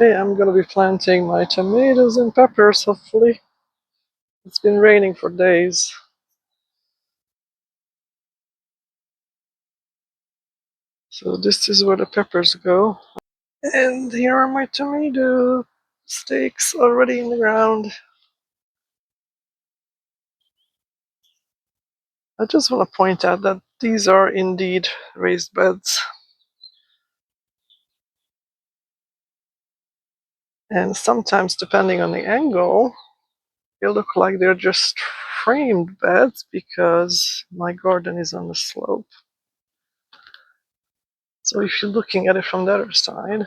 Hey, I'm gonna be planting my tomatoes and peppers, hopefully. It's been raining for days. So this is where the peppers go. And here are my tomato stakes already in the ground. I just want to point out that these are indeed raised beds. And sometimes, depending on the angle, they look like they're just framed beds because my garden is on the slope. So if you're looking at it from the other side,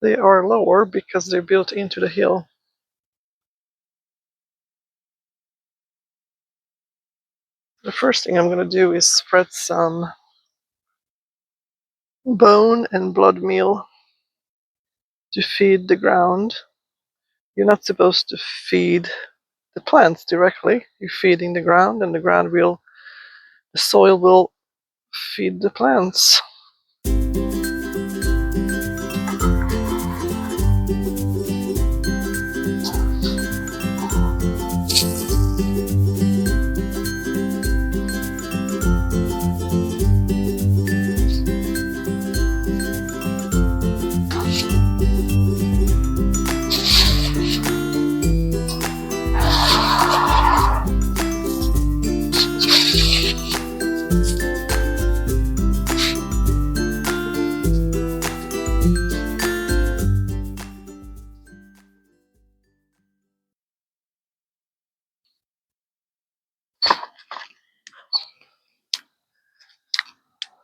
they are lower because they're built into the hill. The first thing I'm going to do is spread some bone and blood meal to feed the ground. You're not supposed to feed the plants directly. You're feeding the ground, and the soil will feed the plants.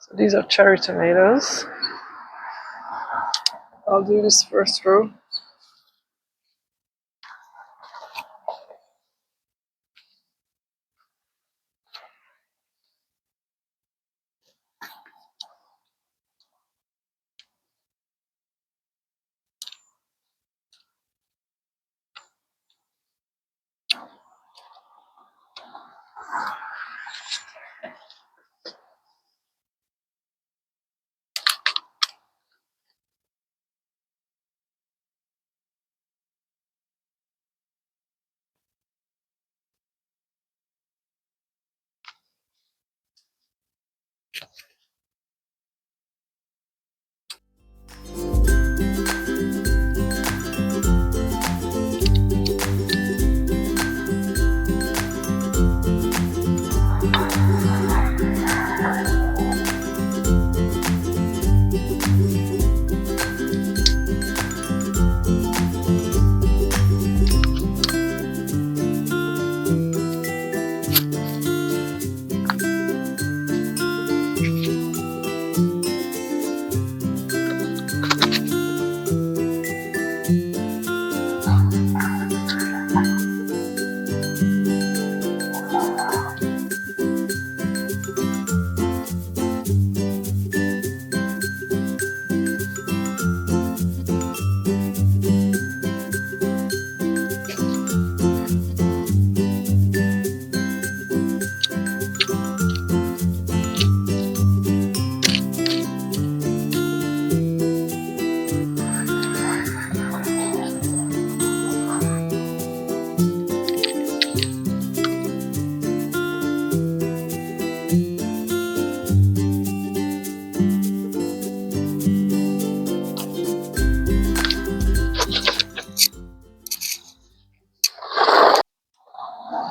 So these are cherry tomatoes. I'll do this first row.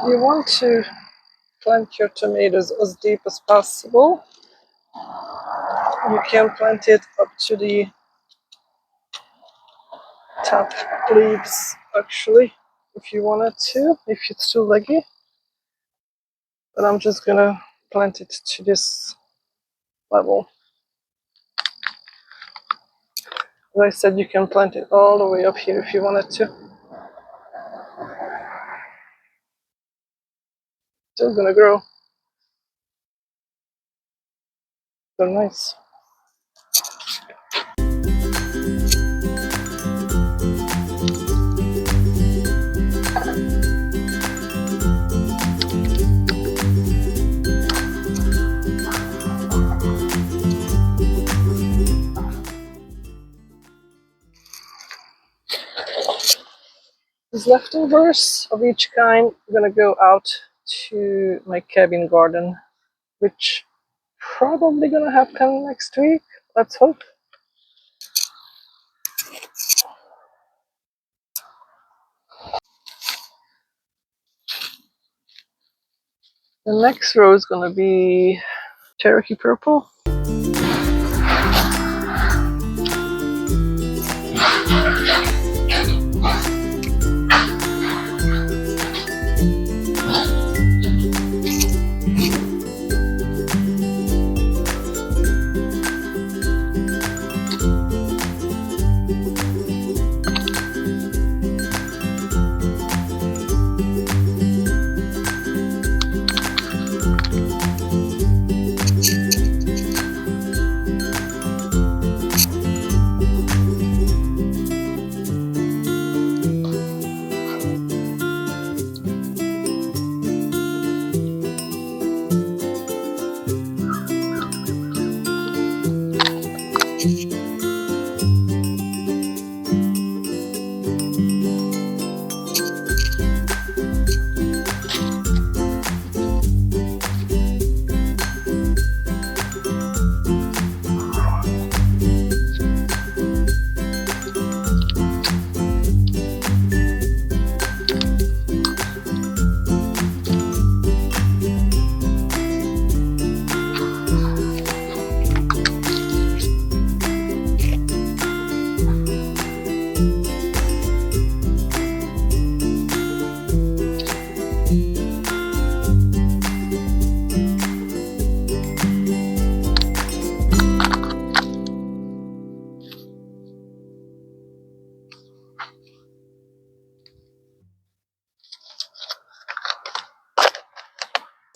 You want to plant your tomatoes as deep as possible. You can plant it up to the top leaves, actually, if you wanted to, if it's too leggy. But I'm just gonna plant it to this level. As I said, you can plant it all the way up here if you wanted to. Still gonna grow. So nice. These leftovers of each kind, I'm gonna go out to my cabin garden, which probably gonna happen next week. Let's hope. The next row is gonna be Cherokee Purple.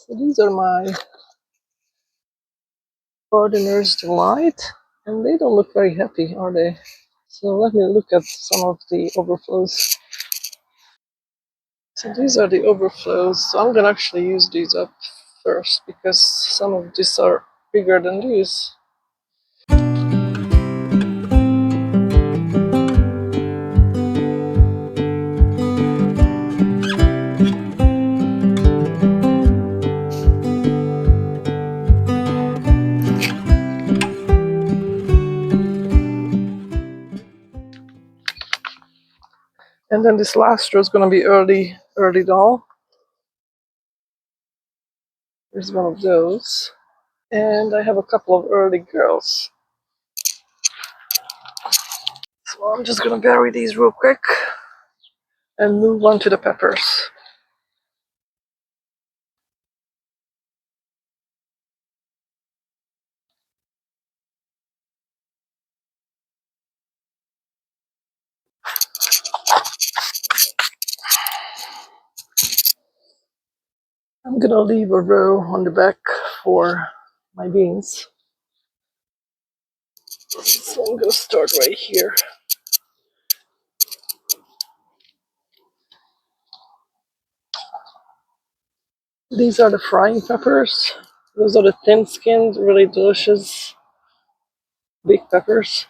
So these are my gardener's delight, and they don't look very happy, are they? So let me look at some of the overflows. So these are the overflows. So I'm gonna actually use these up first because some of these are bigger than these. And then this last row is gonna be early doll. There's one of those. And I have a couple of early girls. So I'm just gonna bury these real quick and move on to the peppers. I'm gonna leave a row on the back for my beans. So I'm gonna start right here. These are the frying peppers. Those are the thin-skinned, really delicious big peppers.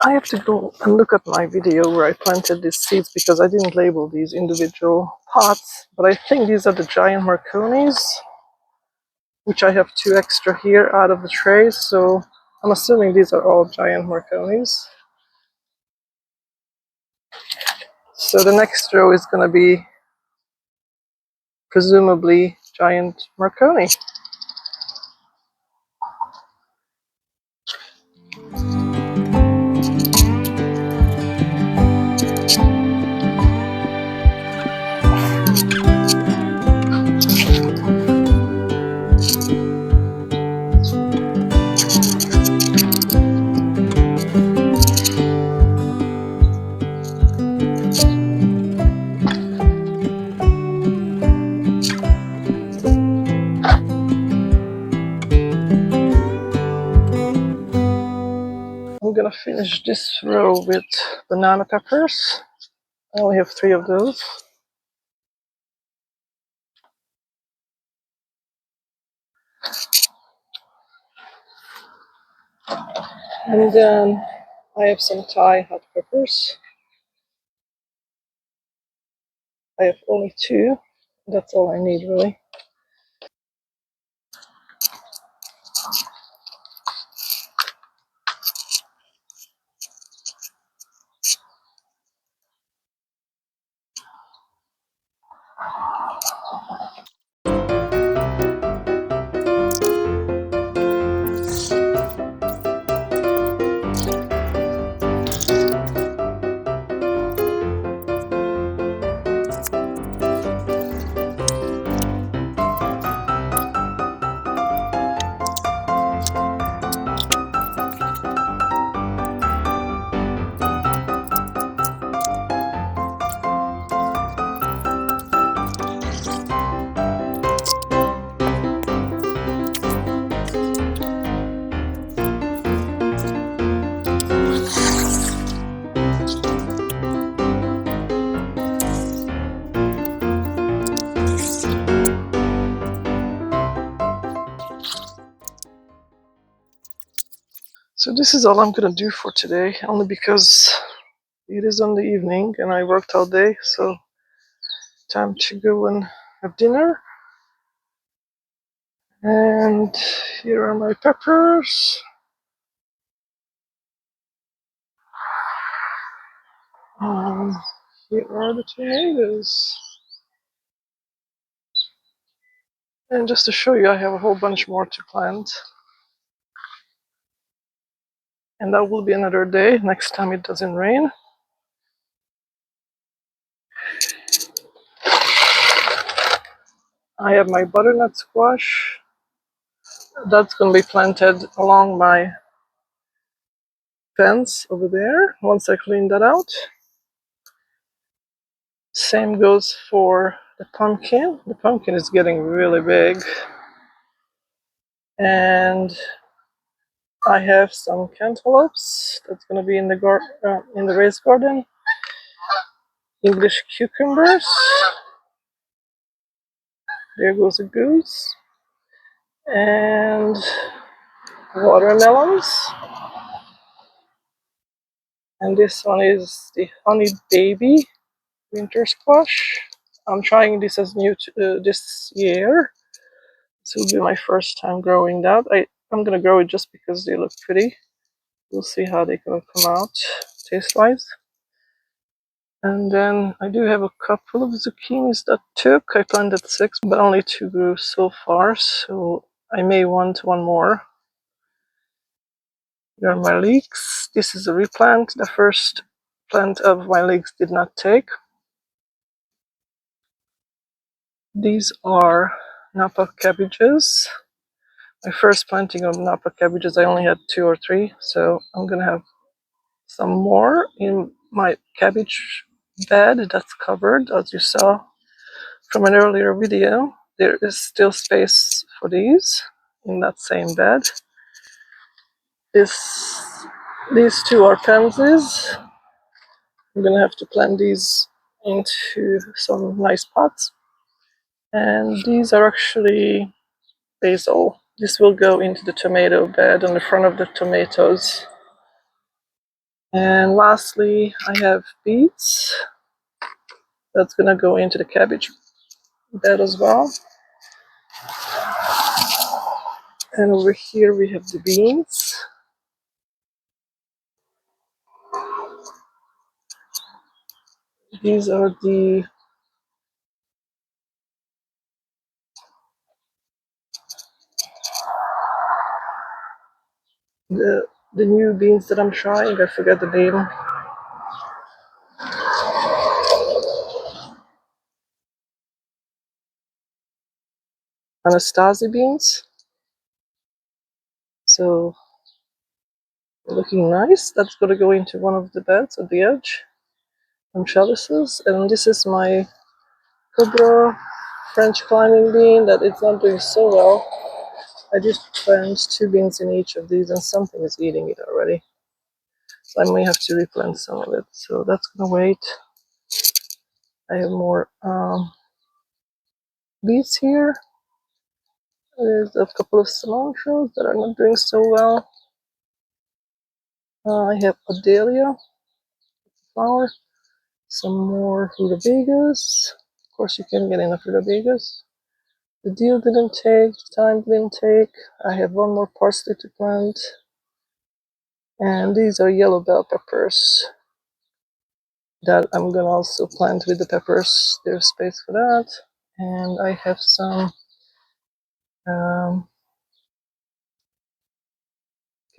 I have to go and look at my video where I planted these seeds because I didn't label these individual pots, but I think these are the giant Marconis, which I have 2 extra here out of the trays, so I'm assuming these are all giant Marconis. So the next row is going to be presumably giant Marconi. I'm gonna finish this row with banana peppers. I only have 3 of those. And then I have some Thai hot peppers. I have only 2. That's all I need really. So this is all I'm gonna do for today, only because it is on the evening and I worked all day, so time to go and have dinner. And here are my peppers. Here are the tomatoes. And just to show you, I have a whole bunch more to plant. And that will be another day, next time it doesn't rain. I have my butternut squash. That's going to be planted along my fence over there once I clean that out. Same goes for the pumpkin. The pumpkin is getting really big. And I have some cantaloupes that's going to be in the raised garden. English cucumbers. There goes a goose. And watermelons. And this one is the honey baby winter squash. I'm trying this as new this year. This will be my first time growing that. I'm gonna grow it just because they look pretty. We'll see how they're gonna come out taste-wise. And then I do have a couple of zucchinis that took. I planted 6, but only 2 grew so far, so I may want 1 more. Here are my leeks. This is a replant. The first plant of my leeks did not take. These are Napa cabbages. My first planting of Napa cabbages, I only had 2 or 3, so I'm gonna have some more in my cabbage bed that's covered, as you saw from an earlier video. There is still space for these in that same bed. These 2 are pansies. I'm gonna have to plant these into some nice pots. And these are actually basil. This will go into the tomato bed on the front of the tomatoes. And lastly, I have beets. That's gonna go into the cabbage bed as well. And over here we have the beans. These are the new beans that I'm trying. I forget the name. Anastasi beans. So looking nice. That's gonna go into one of the beds at the edge. Some trellises. And this is my Cobra French climbing bean that it's not doing so well. I just planted 2 beans in each of these and something is eating it already. So I may have to replant some of it. So that's gonna wait. I have more beets here. There's a couple of cilantros that are not doing so well. I have a dahlia flower, some more rutabagas. Of course, you can get enough rutabagas. The deal didn't take, the time didn't take. I have one more parsley to plant. And these are yellow bell peppers that I'm gonna also plant with the peppers. There's space for that. And I have some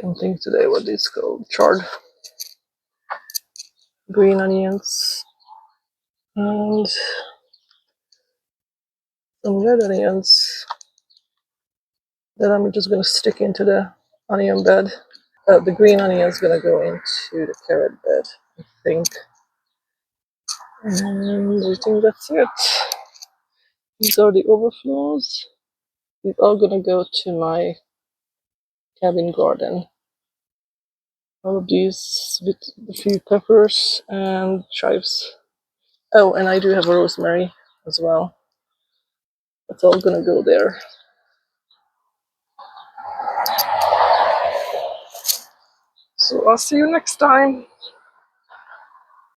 can't think today what it's called, charred green onions and some red onions that I'm just gonna stick into the onion bed. The green onion is gonna go into the carrot bed, I think. And I think that's it. These are the overflows. These are gonna go to my cabin garden. All of these with a few peppers and chives. Oh, and I do have a rosemary as well. That's all gonna go there. So I'll see you next time.